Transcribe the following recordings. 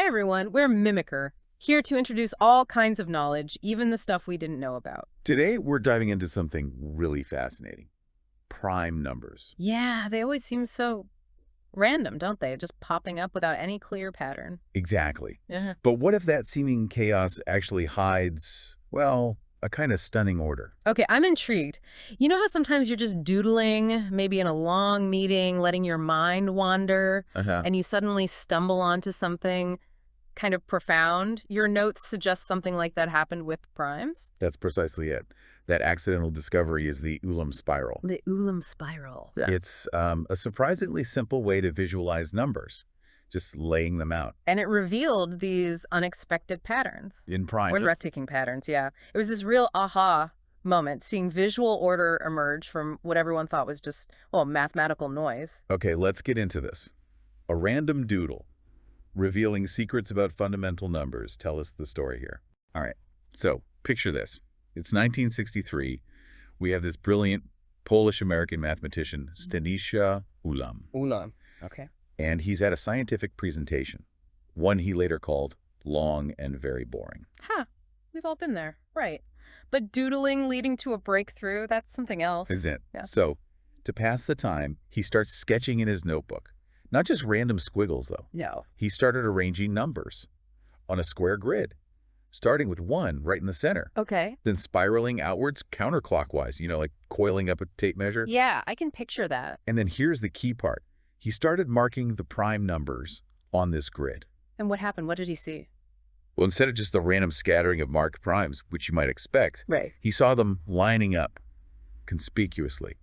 Hi everyone, we're Mimicker, here to introduce all kinds of knowledge, even the stuff we didn't know about. Today, we're diving into something really fascinating. Prime numbers. Yeah, they always seem so random, don't they? Just popping up without any clear pattern. Exactly. Yeah. But what if that seeming chaos actually hides, well, a kind of stunning order? Okay, I'm intrigued. You know how sometimes you're just doodling, maybe in a long meeting, letting your mind wander, and you suddenly stumble onto something kind of profound? Your notes suggest something like that happened with primes? That's precisely it. That accidental discovery is the Ulam spiral. The Ulam spiral. It's a surprisingly simple way to visualize numbers, just laying them out. And it revealed these unexpected patterns. In prime. Or breathtaking patterns, yeah. It was this real aha moment, seeing visual order emerge from what everyone thought was just, well, mathematical noise. Okay, let's get into this. A random doodle revealing secrets about fundamental numbers. Tell us the story here. All right, so picture this. It's 1963. We have this brilliant Polish-American mathematician, Stanisław Ulam. Ulam, okay. And he's at a scientific presentation, one he later called long and very boring. Ha, we've all been there, right. But doodling leading to a breakthrough, that's something else. Isn't it? Yeah. So, to pass the time, he starts sketching in his notebook. Not just random squiggles, though. No. He started arranging numbers on a square grid, starting with 1 right in the center. Okay. Then spiraling outwards counterclockwise, like coiling up a tape measure. Yeah, I can picture that. And then here's the key part. He started marking the prime numbers on this grid. And what happened? What did he see? Well, instead of just the random scattering of marked primes, which you might expect, Right. he saw them lining up conspicuously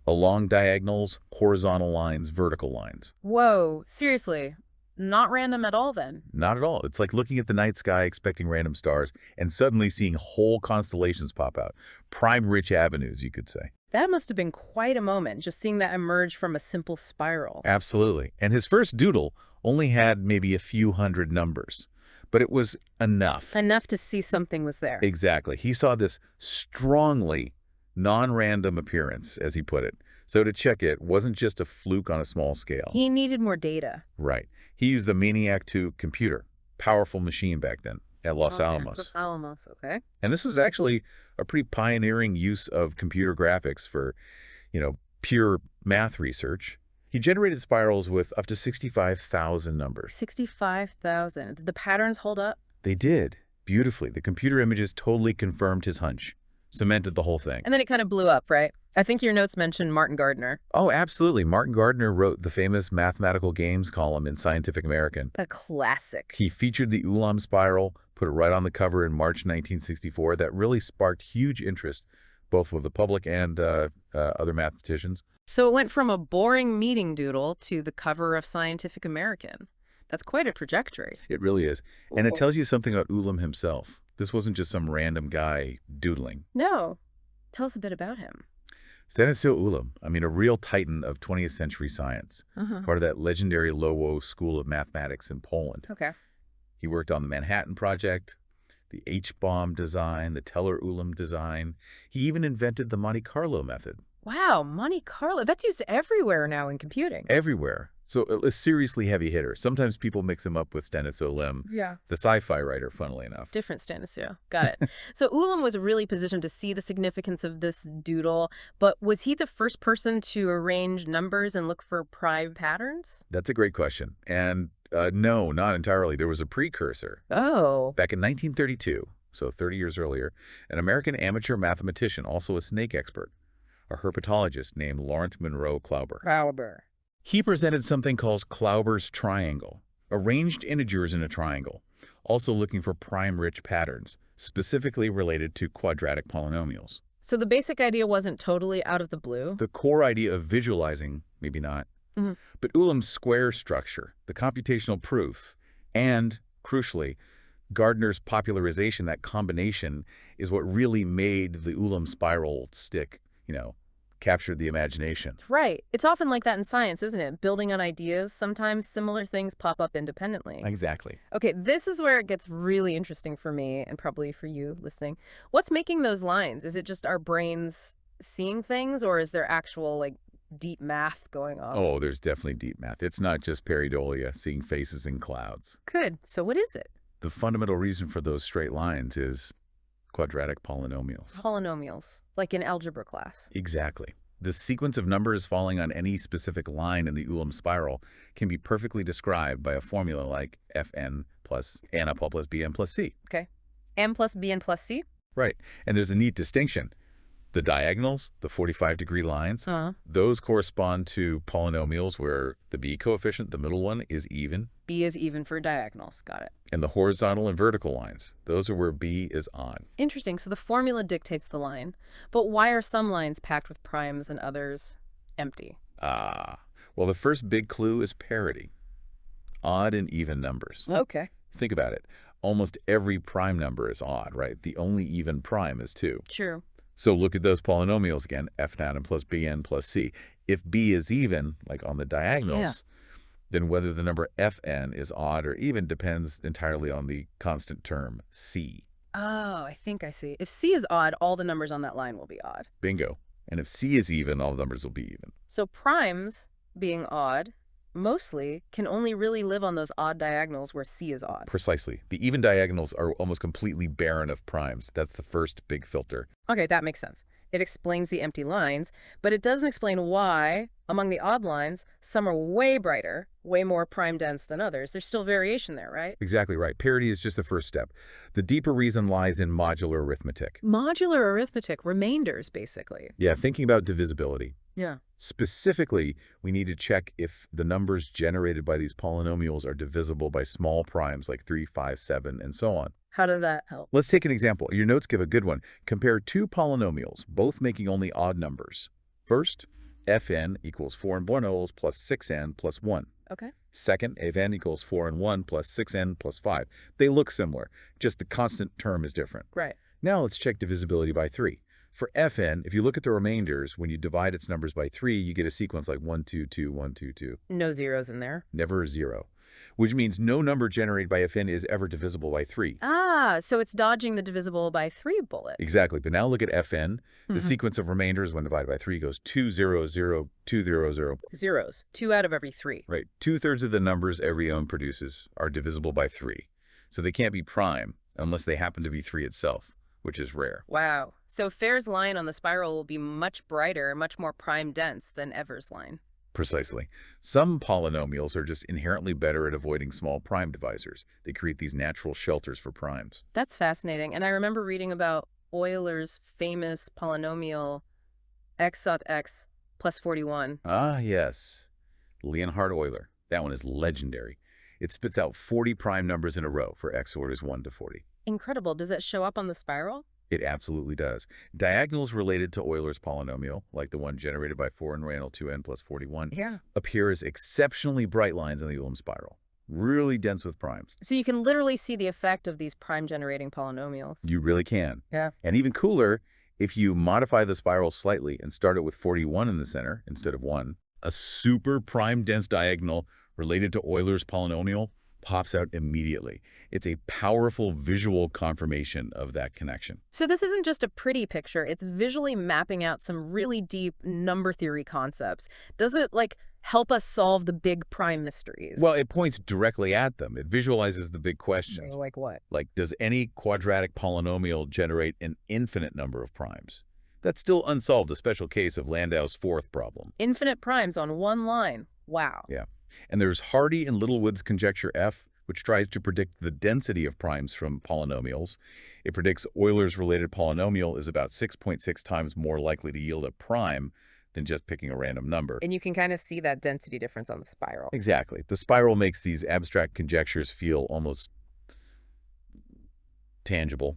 along diagonals, horizontal lines, vertical lines. Whoa, seriously, not random at all then? Not at all. It's like looking at the night sky expecting random stars and suddenly seeing whole constellations pop out. Prime-rich avenues, you could say. That must have been quite a moment, just seeing that emerge from a simple spiral. Absolutely. And his first doodle only had maybe a few hundred numbers, but it was enough. Enough to see something was there. Exactly. He saw this strongly non-random appearance, as he put it. So to check it wasn't just a fluke on a small scale. He needed more data. Right. He used the Maniac 2 computer, powerful machine back then, at Los Alamos. Los Alamos, okay. And this was actually a pretty pioneering use of computer graphics for, pure math research. He generated spirals with up to 65,000 numbers. 65,000. Did the patterns hold up? They did, beautifully. The computer images totally confirmed his hunch, cemented the whole thing. And then it kind of blew up, right? I think your notes mentioned Martin Gardner. Oh, absolutely. Martin Gardner wrote the famous mathematical games column in Scientific American. A classic. He featured the Ulam spiral, put it right on the cover in March 1964. That really sparked huge interest, both with the public and other mathematicians. So it went from a boring meeting doodle to the cover of Scientific American. That's quite a trajectory. It really is. And it tells you something about Ulam himself. This wasn't just some random guy doodling. No. Tell us a bit about him. Stanisław Ulam, a real titan of 20th century science, part of that legendary Lwow School of Mathematics in Poland. Okay. He worked on the Manhattan Project, the H-bomb design, the Teller-Ulam design. He even invented the Monte Carlo method. Wow, Monte Carlo. That's used everywhere now in computing. Everywhere. So a seriously heavy hitter. Sometimes people mix him up with Stanisław Ulam, the sci-fi writer, funnily enough. Different Stanisław. Got it. So Ulam was really positioned to see the significance of this doodle, but was he the first person to arrange numbers and look for prime patterns? That's a great question. And no, not entirely. There was a precursor. Oh. Back in 1932, so 30 years earlier, an American amateur mathematician, also a snake expert, a herpetologist named Laurence Klauber. Klauber. He presented something called Klauber's triangle, arranged integers in a triangle, also looking for prime-rich patterns, specifically related to quadratic polynomials. So the basic idea wasn't totally out of the blue? The core idea of visualizing, maybe not, but Ulam's square structure, the computational proof, and, crucially, Gardner's popularization, that combination, is what really made the Ulam spiral stick, captured the imagination. Right. It's often like that in science, isn't it? Building on ideas, sometimes similar things pop up independently. Exactly. Okay, this is where it gets really interesting for me and probably for you listening. What's making those lines? Is it just our brains seeing things, or is there actual, deep math going on. Oh, there's definitely deep math. It's not just pareidolia, seeing faces in clouds. Good. So what is it? The fundamental reason for those straight lines is quadratic polynomials. Polynomials, like in algebra class. Exactly. The sequence of numbers falling on any specific line in the Ulam spiral can be perfectly described by a formula like Fn plus N+P plus Bn plus C. Okay. M plus Bn plus C? Right. And there's a neat distinction. The diagonals, the 45-degree lines, those correspond to polynomials where the B coefficient, the middle one, is even. B is even for diagonals. Got it. And the horizontal and vertical lines, those are where B is odd. Interesting. So the formula dictates the line. But why are some lines packed with primes and others empty? Well, the first big clue is parity. Odd and even numbers. Okay. Think about it. Almost every prime number is odd, right? The only even prime is 2. True. So look at those polynomials again, Fn plus Bn plus C. If B is even, like on the diagonals, then whether the number Fn is odd or even depends entirely on the constant term C. Oh, I think I see. If C is odd, all the numbers on that line will be odd. Bingo. And if C is even, all the numbers will be even. So primes, being odd, mostly can only really live on those odd diagonals where C is odd. Precisely. The even diagonals are almost completely barren of primes. That's the first big filter. Okay, that makes sense. It explains the empty lines, but it doesn't explain why, among the odd lines, some are way brighter, way more prime dense than others. There's still variation there, right? Exactly right. Parity is just the first step. The deeper reason lies in modular arithmetic. Modular arithmetic, remainders, basically. Yeah, thinking about divisibility. Yeah. Specifically, we need to check if the numbers generated by these polynomials are divisible by small primes like 3, 5, 7, and so on. How does that help? Let's take an example. Your notes give a good one. Compare two polynomials, both making only odd numbers. First, Fn equals 4 and 1 plus 6n plus 1. Okay. Second, Fn equals 4 and 1 plus 6n plus 5. They look similar, just the constant term is different. Right. Now let's check divisibility by 3. For Fn, if you look at the remainders, when you divide its numbers by 3, you get a sequence like 1, 2, 2, 1, 2, 2. No zeros in there. Never a 0, which means no number generated by Fn is ever divisible by 3. Ah, so it's dodging the divisible by 3 bullet. Exactly. But now look at Fn. The sequence of remainders when divided by 3 goes 2, 0, 0, 2, 0, 0. Zeros. 2 out of every 3. Right. 2/3 of the numbers every ohm produces are divisible by 3. So they can't be prime unless they happen to be 3 itself, which is rare. Wow. So Fair's line on the spiral will be much brighter, much more prime dense than Ever's line. Precisely. Some polynomials are just inherently better at avoiding small prime divisors. They create these natural shelters for primes. That's fascinating. And I remember reading about Euler's famous polynomial x sot x plus 41. Ah, yes. Leonhard Euler. That one is legendary. It spits out 40 prime numbers in a row for x orders 1 to 40. Incredible. Does it show up on the spiral? It absolutely does. Diagonals related to Euler's polynomial, like the one generated by 4n Randall 2n plus 41, appear as exceptionally bright lines on the Ulam spiral. Really dense with primes. So you can literally see the effect of these prime-generating polynomials. You really can. Yeah. And even cooler, if you modify the spiral slightly and start it with 41 in the center instead of 1, a super prime-dense diagonal related to Euler's polynomial pops out immediately. It's a powerful visual confirmation of that connection. So this isn't just a pretty picture. It's visually mapping out some really deep number theory concepts. Does it, help us solve the big prime mysteries? Well, it points directly at them. It visualizes the big questions. Like what? Like, does any quadratic polynomial generate an infinite number of primes? That's still unsolved, a special case of Landau's fourth problem. Infinite primes on one line. Wow. Yeah. And there's Hardy and Littlewood's conjecture F, which tries to predict the density of primes from polynomials. It predicts Euler's related polynomial is about 6.6 times more likely to yield a prime than just picking a random number. And you can kind of see that density difference on the spiral. Exactly. The spiral makes these abstract conjectures feel almost tangible,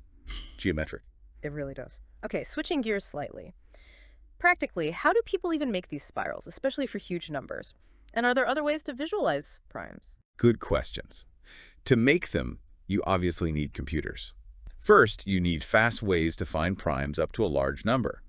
geometric. It really does. Okay, switching gears slightly. Practically, how do people even make these spirals, especially for huge numbers? And are there other ways to visualize primes? Good questions. To make them, you obviously need computers. First, you need fast ways to find primes up to a large number.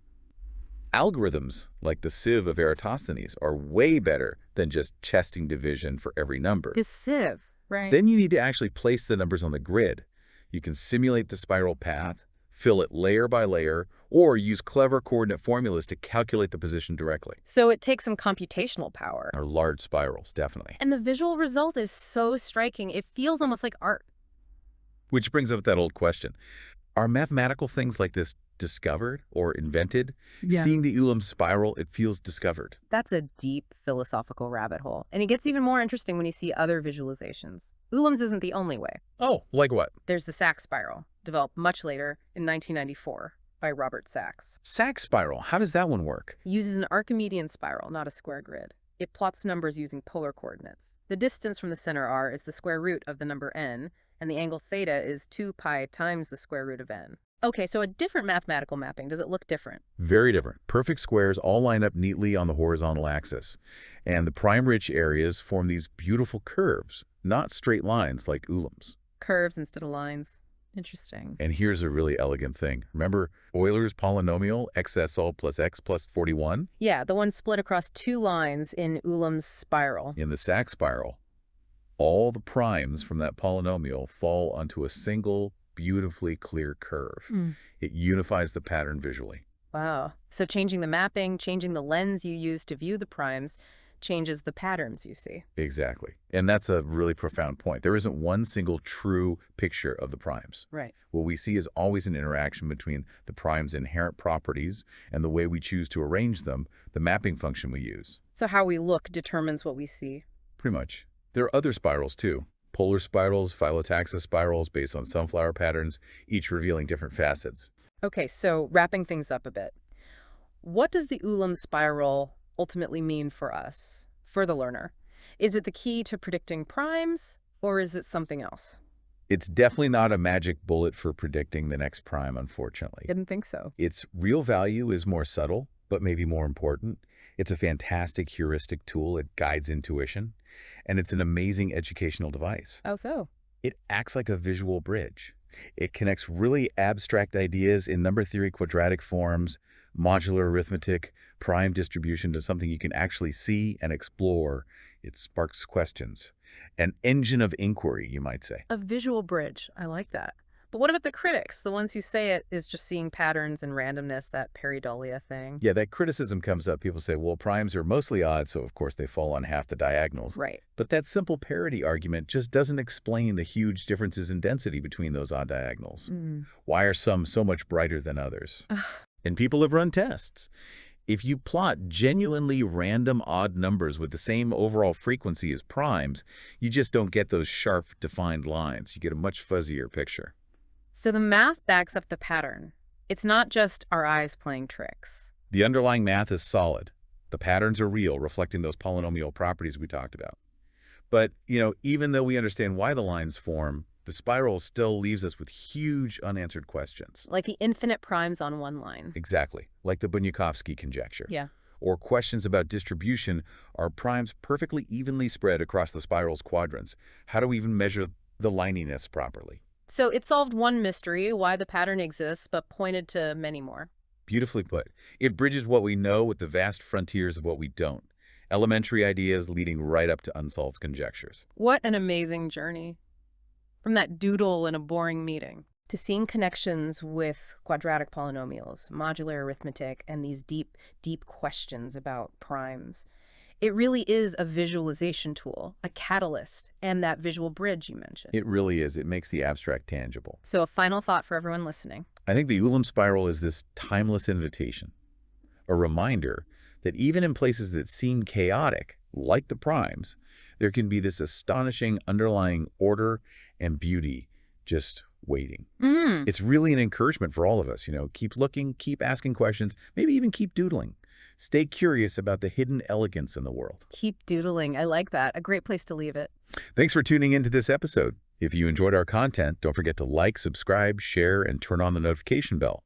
Algorithms, like the sieve of Eratosthenes, are way better than just chesting division for every number. The sieve, right? Then you need to actually place the numbers on the grid. You can simulate the spiral path, fill it layer by layer, or use clever coordinate formulas to calculate the position directly. So it takes some computational power. Or large spirals, definitely. And the visual result is so striking, it feels almost like art. Which brings up that old question. Are mathematical things like this discovered or invented? Yeah. Seeing the Ulam spiral, it feels discovered. That's a deep philosophical rabbit hole. And it gets even more interesting when you see other visualizations. Ulam's isn't the only way. Oh, like what? There's the Sachs spiral, developed much later in 1994 by Robert Sachs. Sachs spiral, how does that one work? He uses an Archimedean spiral, not a square grid. It plots numbers using polar coordinates. The distance from the center r is the square root of the number n, and the angle theta is 2 pi times the square root of n. Okay, so a different mathematical mapping. Does it look different? Very different. Perfect squares all line up neatly on the horizontal axis. And the prime-rich areas form these beautiful curves, not straight lines like Ulam's. Curves instead of lines. Interesting. And here's a really elegant thing. Remember Euler's polynomial, xs all plus x plus 41? Yeah, the one split across two lines in Ulam's spiral. In the Sachs spiral, all the primes from that polynomial fall onto a single, beautifully clear curve. It unifies the pattern visually. Wow. So changing the mapping, changing the lens you use to view the primes, changes the patterns you see. Exactly. And that's a really profound point. There isn't one single true picture of the primes. Right. What we see is always an interaction between the primes' inherent properties and the way we choose to arrange them, the mapping function we use. So how we look determines what we see. Pretty much. There are other spirals, too. Polar spirals, phyllotaxis spirals based on sunflower patterns, each revealing different facets. Okay, so wrapping things up a bit. What does the Ulam spiral ultimately mean for us, for the learner? Is it the key to predicting primes, or is it something else? It's definitely not a magic bullet for predicting the next prime, unfortunately. Didn't think so. Its real value is more subtle, but maybe more important. It's a fantastic heuristic tool. It guides intuition. And it's an amazing educational device. Oh, so? It acts like a visual bridge. It connects really abstract ideas in number theory quadratic forms, modular arithmetic, prime distribution to something you can actually see and explore. It sparks questions. An engine of inquiry, you might say. A visual bridge. I like that. But what about the critics, the ones who say it is just seeing patterns and randomness, that pareidolia thing? Yeah, that criticism comes up. People say, well, primes are mostly odd, so of course they fall on half the diagonals. Right. But that simple parity argument just doesn't explain the huge differences in density between those odd diagonals. Why are some so much brighter than others? And people have run tests. If you plot genuinely random odd numbers with the same overall frequency as primes, you just don't get those sharp, defined lines. You get a much fuzzier picture. So the math backs up the pattern. It's not just our eyes playing tricks. The underlying math is solid. The patterns are real, reflecting those polynomial properties we talked about. But, even though we understand why the lines form, the spiral still leaves us with huge unanswered questions. Like the infinite primes on one line. Exactly, like the Bunyakovsky conjecture. Yeah. Or questions about distribution. Are primes perfectly evenly spread across the spiral's quadrants? How do we even measure the lininess properly? So it solved one mystery, why the pattern exists, but pointed to many more. Beautifully put. It bridges what we know with the vast frontiers of what we don't. Elementary ideas leading right up to unsolved conjectures. What an amazing journey. From that doodle in a boring meeting to seeing connections with quadratic polynomials, modular arithmetic, and these deep, deep questions about primes. It really is a visualization tool, a catalyst, and that visual bridge you mentioned. It really is. It makes the abstract tangible. So a final thought for everyone listening. I think the Ulam spiral is this timeless invitation, a reminder that even in places that seem chaotic, like the primes, there can be this astonishing underlying order and beauty just waiting. It's really an encouragement for all of us, keep looking, keep asking questions, maybe even keep doodling. Stay curious about the hidden elegance in the world. Keep doodling. I like that. A great place to leave it. Thanks for tuning into this episode. If you enjoyed our content, don't forget to like, subscribe, share, and turn on the notification bell.